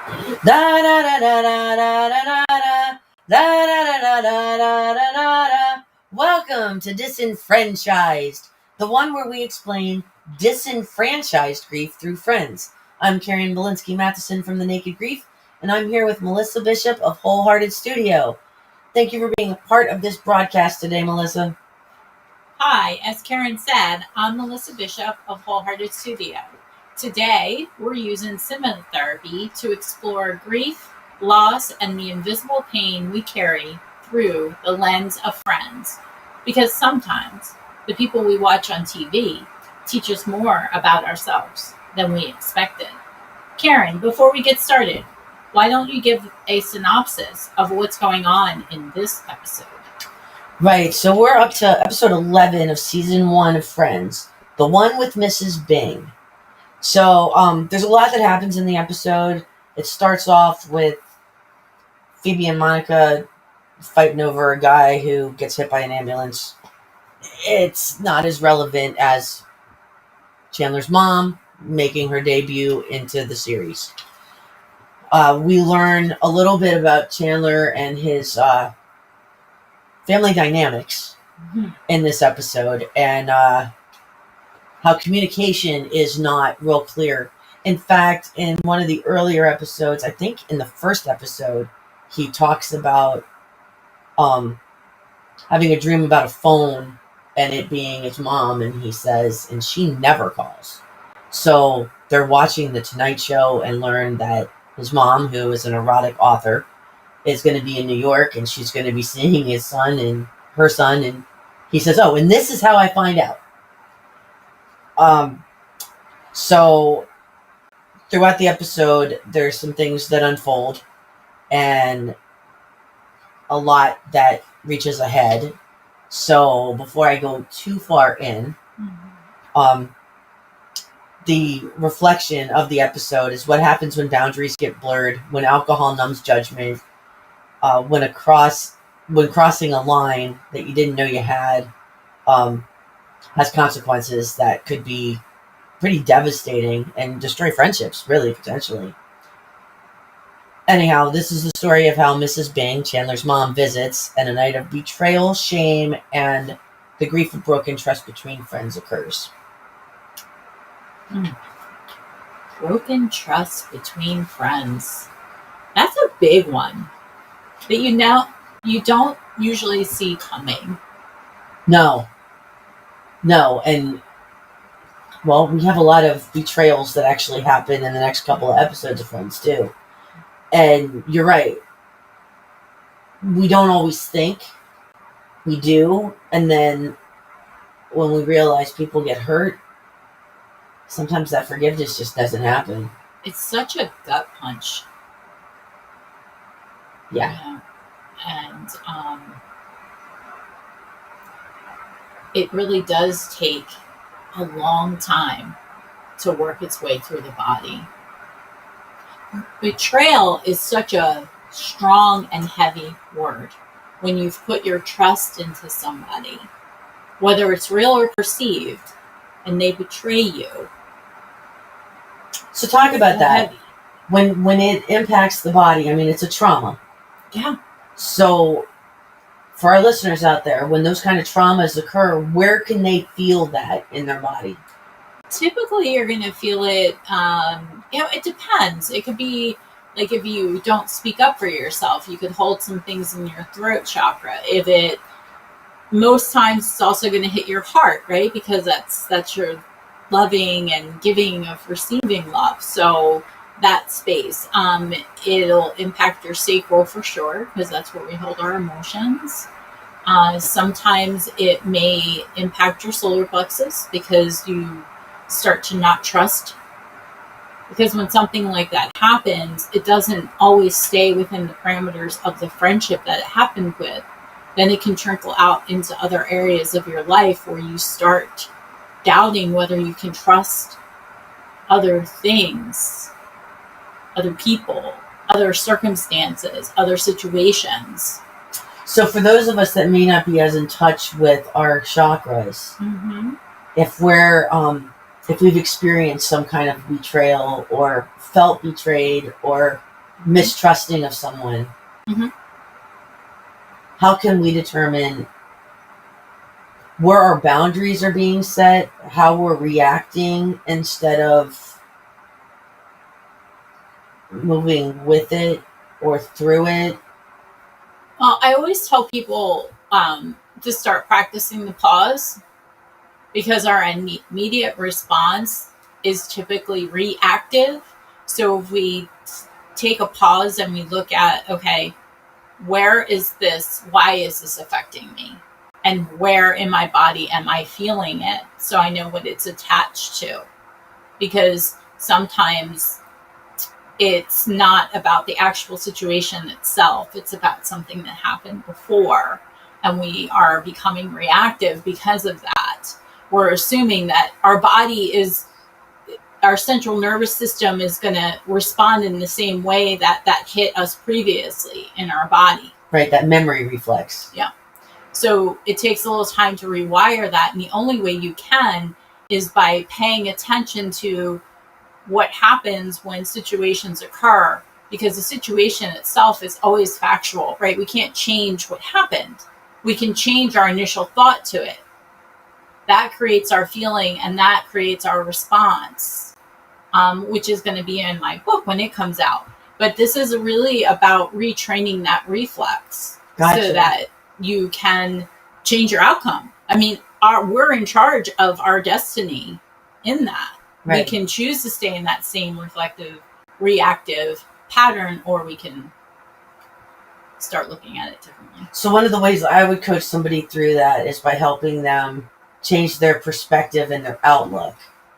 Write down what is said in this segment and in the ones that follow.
Da da da da da da da da da da da da da da da. Welcome to Disenfranchised, the one where we explain disenfranchised grief through friends. I'm Bulinski Mathison from The Naked Grief, and I'm here with Melissa Bishop of Wholehearted Studio. Thank you for being a part of this broadcast today, Melissa. Hi, as Karen said, I'm Melissa Bishop of Wholehearted Studio. Today, we're using symptom therapy to explore grief, loss, and the invisible pain we carry through the lens of friends. Because sometimes the people we watch on TV teach us more about ourselves than we expected. Karen, before we get started, why don't you give a synopsis of what's going on in this episode? Right, so we're up to episode 11 of season 1 of Friends, the one with Mrs. Bing. So there's a lot that happens in the episode. It starts off with Phoebe and Monica fighting over a guy who gets hit by an ambulance. It's not as relevant as Chandler's mom making her debut into the series. We learn a little bit about Chandler and his family dynamics in this episode, and how communication is not real clear. In fact, in one of the earlier episodes, I think in the first episode, he talks about having a dream about a phone and it being his mom, and he says, and she never calls. So they're watching The Tonight Show and learn that his mom, who is an erotic author, is going to be in New York, and she's going to be seeing his son and her son, and he says, oh, and this is how I find out. So throughout the episode, there's some things that unfold and a lot that reaches ahead. So before I go too far in, the reflection of the episode is what happens when boundaries get blurred, when alcohol numbs judgment, when crossing a line that you didn't know you had has consequences that could be pretty devastating and destroy friendships, really, potentially. Anyhow, this is the story of how Mrs. Bing, Chandler's mom, visits, and a night of betrayal, shame, and the grief of broken trust between friends occurs. Broken trust between friends. That's a big one that you don't usually see coming. No, and well, we have a lot of betrayals that actually happen in the next couple of episodes of Friends too. And you're right. We don't always think we do, and then when we realize people get hurt, sometimes that forgiveness just doesn't happen. It's such a gut punch. Yeah. And it really does take a long time to work its way through the body. Betrayal is such a strong and heavy word when you've put your trust into somebody, whether it's real or perceived, and they betray you. So talk about that. Heavy. When it impacts the body, I mean, it's a trauma. Yeah. So for our listeners out there, when those kind of traumas occur, where can they feel that in their body? Typically, you're going to feel it, it depends. It could be like if you don't speak up for yourself, you could hold some things in your throat chakra. Most times it's also going to hit your heart, right? Because that's your loving and giving of receiving love. So that space, it'll impact your sacral for sure, because that's where we hold our emotions. Sometimes it may impact your solar plexus because you start to not trust. Because when something like that happens, it doesn't always stay within the parameters of the friendship that it happened with. Then it can trickle out into other areas of your life where you start doubting whether you can trust other things, other people, other circumstances, other situations. So for those of us that may not be as in touch with our chakras, if we've experienced some kind of betrayal or felt betrayed or mistrusting of someone, Mhm. how can we determine where our boundaries are being set, how we're reacting instead of moving with it or through it? Well, I always tell people to start practicing the pause, because our immediate response is typically reactive. So if we take a pause and we look at, okay, where is this? Why is this affecting me? And where in my body am I feeling it? So I know what it's attached to. Because sometimes it's not about the actual situation itself, it's about something that happened before. And we are becoming reactive because of that. We're assuming that our central nervous system is going to respond in the same way that hit us previously in our body. Right, that memory reflex. Yeah. So it takes a little time to rewire that. And the only way you can is by paying attention to what happens when situations occur, because the situation itself is always factual, right? We can't change what happened. We can change our initial thought to it. That creates our feeling, and that creates our response, which is going to be in my book when it comes out. But this is really about retraining that reflex. Gotcha. So that you can change your outcome. I mean, we're in charge of our destiny in that. Right. We can choose to stay in that same reflective, reactive pattern, or we can start looking at it differently. So one of the ways I would coach somebody through that is by helping them change their perspective and their outlook.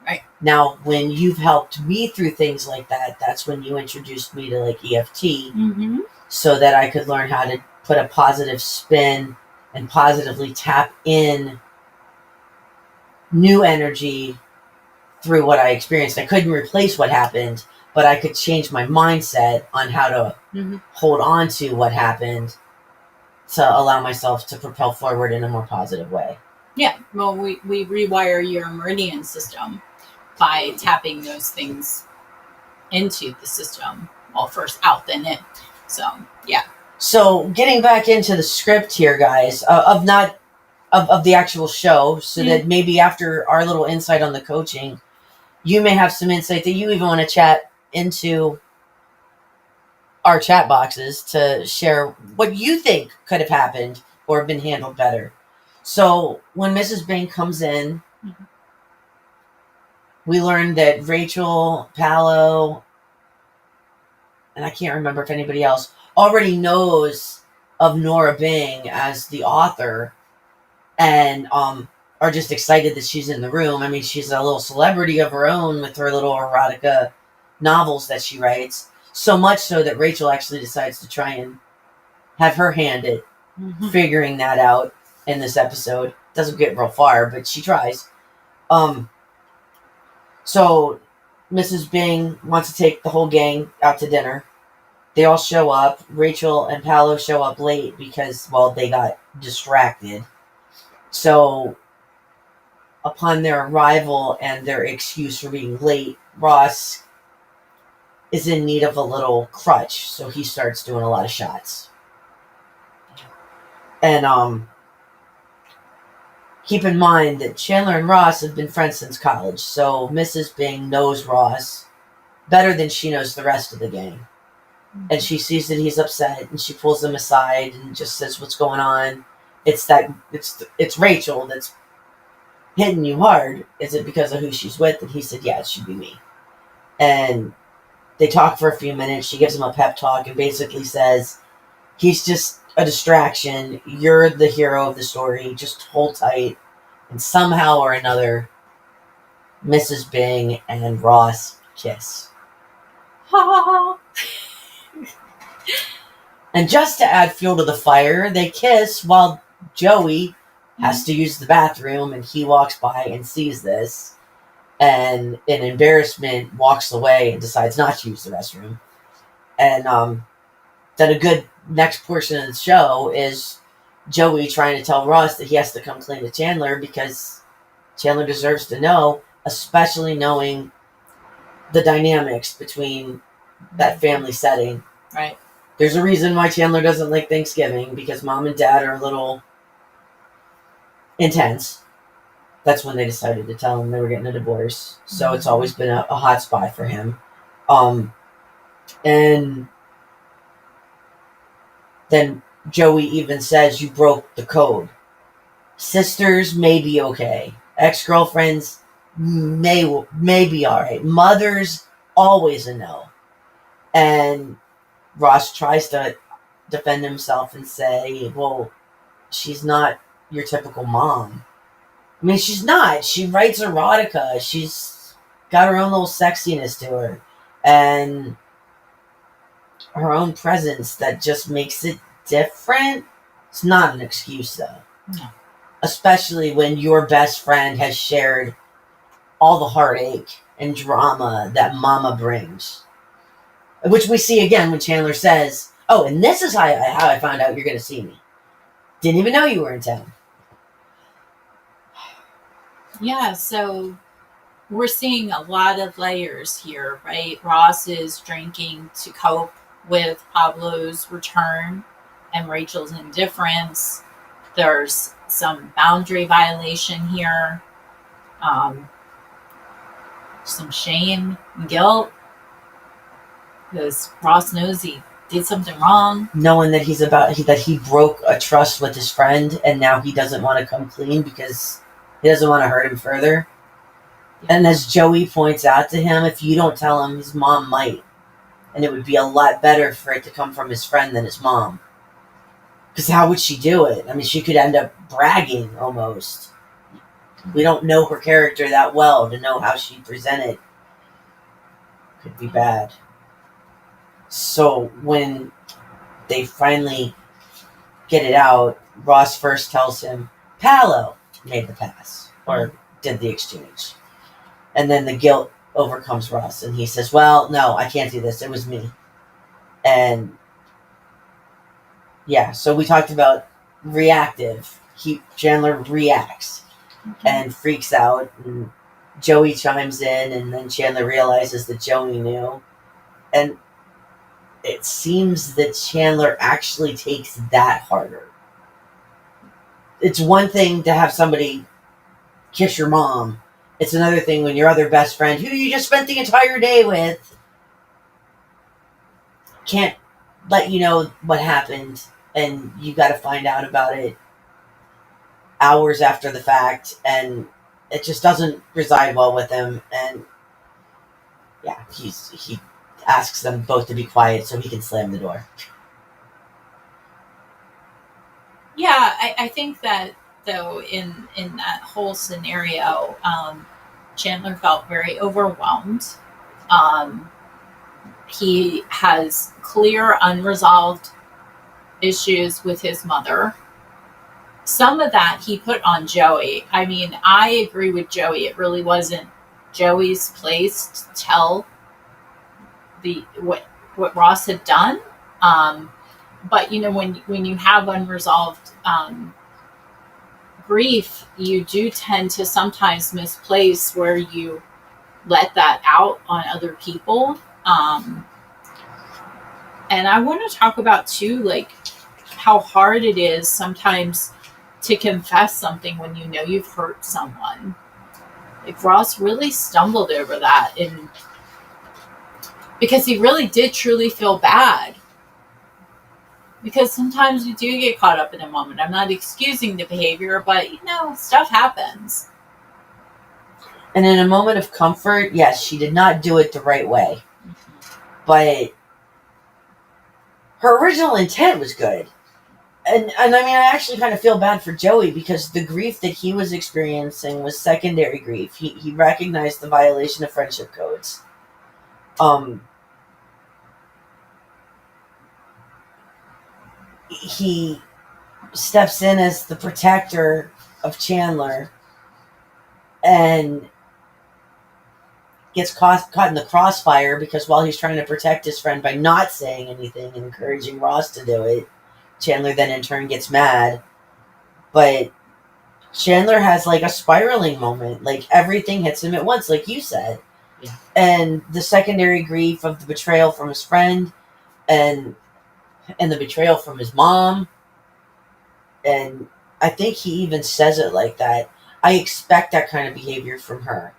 Right. Now, when you've helped me through things like that, that's when you introduced me to like EFT, so that I could learn how to put a positive spin and positively tap in new energy through what I experienced. I couldn't replace what happened, but I could change my mindset on how to hold on to what happened to allow myself to propel forward in a more positive way. Yeah, well, we rewire your meridian system by tapping those things into the system. Well, first out, then in. So, yeah. So, getting back into the script here, guys, of the actual show, so that maybe after our little insight on the coaching, you may have some insight that you even want to chat into our chat boxes to share what you think could have happened or been handled better. So when Mrs. Bing comes in, we learned that Rachel, Paolo, and I can't remember if anybody else already knows of Nora Bing as the author, and are just excited that she's in the room. I mean, she's a little celebrity of her own with her little erotica novels that she writes. So much so that Rachel actually decides to try and have her hand at figuring that out in this episode. Doesn't get real far, but she tries. So Mrs. Bing wants to take the whole gang out to dinner. They all show up. Rachel and Paolo show up late because, well, they got distracted. So upon their arrival and their excuse for being late, Ross is in need of a little crutch, so he starts doing a lot of shots. And keep in mind that Chandler and Ross have been friends since college, so Mrs. Bing knows Ross better than she knows the rest of the gang. And she sees that he's upset, and she pulls him aside and just says, "What's going on? It's Rachel that's hitting you hard. Is it because of who she's with?" And he said, "Yeah, it should be me." And they talk for a few minutes. She gives him a pep talk and basically says, "He's just a distraction. You're the hero of the story. Just hold tight." And somehow or another, Mrs. Bing and Ross kiss. And just to add fuel to the fire, they kiss while Joey has to use the bathroom, and he walks by and sees this, and in embarrassment walks away and decides not to use the restroom. And then a good next portion of the show is Joey trying to tell Ross that he has to come clean to Chandler because Chandler deserves to know, especially knowing the dynamics between that family setting Right. There's a reason why Chandler doesn't like Thanksgiving, because mom and dad are a little intense. That's when they decided to tell him they were getting a divorce. So it's always been a hot spot for him. And then Joey even says, you broke the code. Sisters may be okay. Ex-girlfriends may be all right. Mothers, always a no. And Ross tries to defend himself and say, well, she's not your typical mom. I mean, she's not. She writes erotica. She's got her own little sexiness to her. And her own presence that just makes it different. It's not an excuse, though. No. Especially when your best friend has shared all the heartache and drama that mama brings. Which we see again when Chandler says, oh, and this is how I found out you're going to see me. Didn't even know you were in town. Yeah, so we're seeing a lot of layers here, right? Ross is drinking to cope with Pablo's return and Rachel's indifference. There's some boundary violation here. Some shame and guilt. Because Ross knows he did something wrong. Knowing that that he broke a trust with his friend, and now he doesn't want to come clean because he doesn't want to hurt him further. And as Joey points out to him, if you don't tell him, his mom might. And it would be a lot better for it to come from his friend than his mom. Because how would she do it? I mean, she could end up bragging almost. We don't know her character that well to know how she presented. Could be bad. So when they finally get it out, Ross first tells him Paolo made the pass or did the exchange. And then the guilt overcomes Ross and he says, well, no, I can't do this. It was me. And yeah, so we talked about reactive. Chandler reacts and freaks out, and Joey chimes in, and then Chandler realizes that Joey knew. And it seems that Chandler actually takes that harder. It's one thing to have somebody kiss your mom. It's another thing when your other best friend, who you just spent the entire day with, can't let you know what happened, and you got to find out about it hours after the fact, and it just doesn't reside well with him. And yeah, he asks them both to be quiet so he can slam the door. Yeah, I think that, though, in that whole scenario, Chandler felt very overwhelmed. He has clear, unresolved issues with his mother. Some of that he put on Joey. I mean, I agree with Joey. It really wasn't Joey's place to tell what Ross had done. But you know, when you have unresolved grief, you do tend to sometimes misplace where you let that out on other people. And I want to talk about too, like how hard it is sometimes to confess something when you know you've hurt someone. Like Ross really stumbled over that, and because he really did truly feel bad. Because sometimes you do get caught up in a moment. I'm not excusing the behavior, but you know, stuff happens. And in a moment of comfort, yes, she did not do it the right way. But her original intent was good. And I mean, I actually kind of feel bad for Joey because the grief that he was experiencing was secondary grief. He recognized the violation of friendship codes. He steps in as the protector of Chandler and gets caught in the crossfire because while he's trying to protect his friend by not saying anything and encouraging Ross to do it, Chandler then in turn gets mad. But Chandler has like a spiraling moment. Like everything hits him at once, like you said. Yeah. And the secondary grief of the betrayal from his friend, and the betrayal from his mom. And I think he even says it like that. I expect that kind of behavior from her.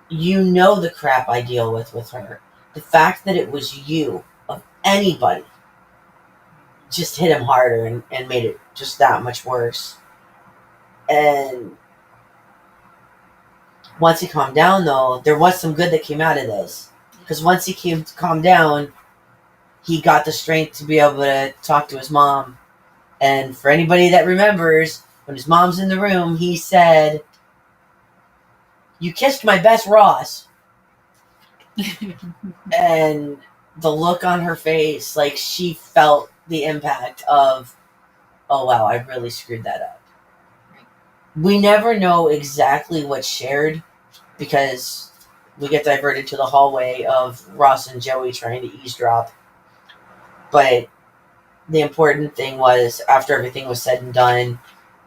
You know the crap I deal with her. The fact that it was you, of anybody, just hit him harder and made it just that much worse. And once he calmed down, though, there was some good that came out of this. Because once he calmed down, he got the strength to be able to talk to his mom. And for anybody that remembers, when his mom's in the room, he said, "You kissed my best Ross." And the look on her face, like she felt the impact of, oh wow, I really screwed that up. We never know exactly what's shared because we get diverted to the hallway of Ross and Joey trying to eavesdrop. But the important thing was, after everything was said and done,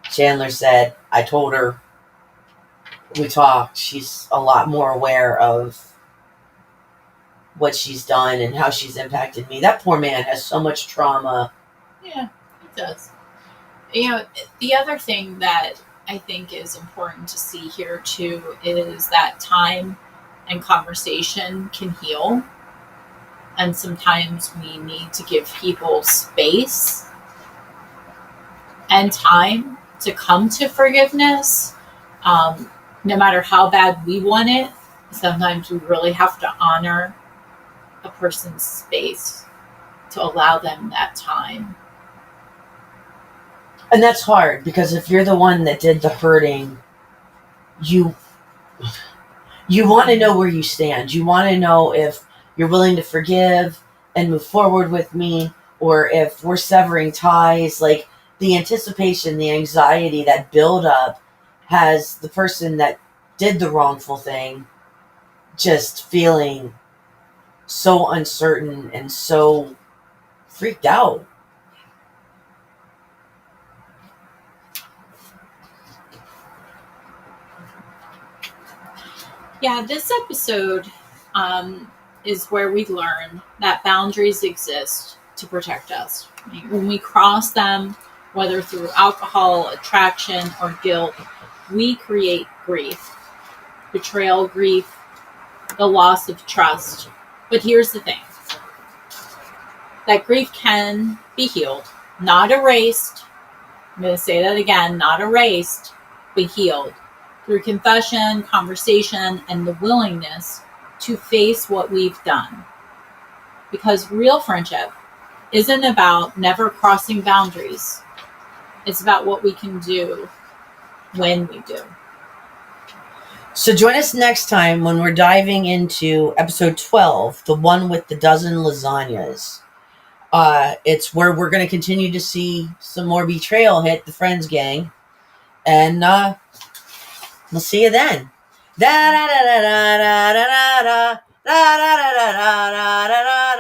Chandler said, "I told her, we talked. She's a lot more aware of what she's done and how she's impacted me." That poor man has so much trauma. Yeah, he does. The other thing that I think is important to see here too is that time and conversation can heal. And sometimes we need to give people space and time to come to forgiveness. No matter how bad we want it, sometimes we really have to honor a person's space to allow them that time. And that's hard because if you're the one that did the hurting, you want to know where you stand. You want to know if you're willing to forgive and move forward with me, or if we're severing ties. Like the anticipation, the anxiety, that build up has the person that did the wrongful thing just feeling so uncertain and so freaked out. Yeah, this episode is where we learn that boundaries exist to protect us. When we cross them, whether through alcohol, attraction, or guilt, we create grief. Betrayal grief, the loss of trust. But here's the thing. That grief can be healed, not erased. I'm going to say that again, not erased, but healed. Through confession, conversation, and the willingness to face what we've done. Because real friendship isn't about never crossing boundaries. It's about what we can do when we do. So join us next time when we're diving into episode 12, the one with the dozen lasagnas. It's where we're going to continue to see some more betrayal hit the Friends gang. And we'll see you then. Da da da da da da da da da da da da da da da.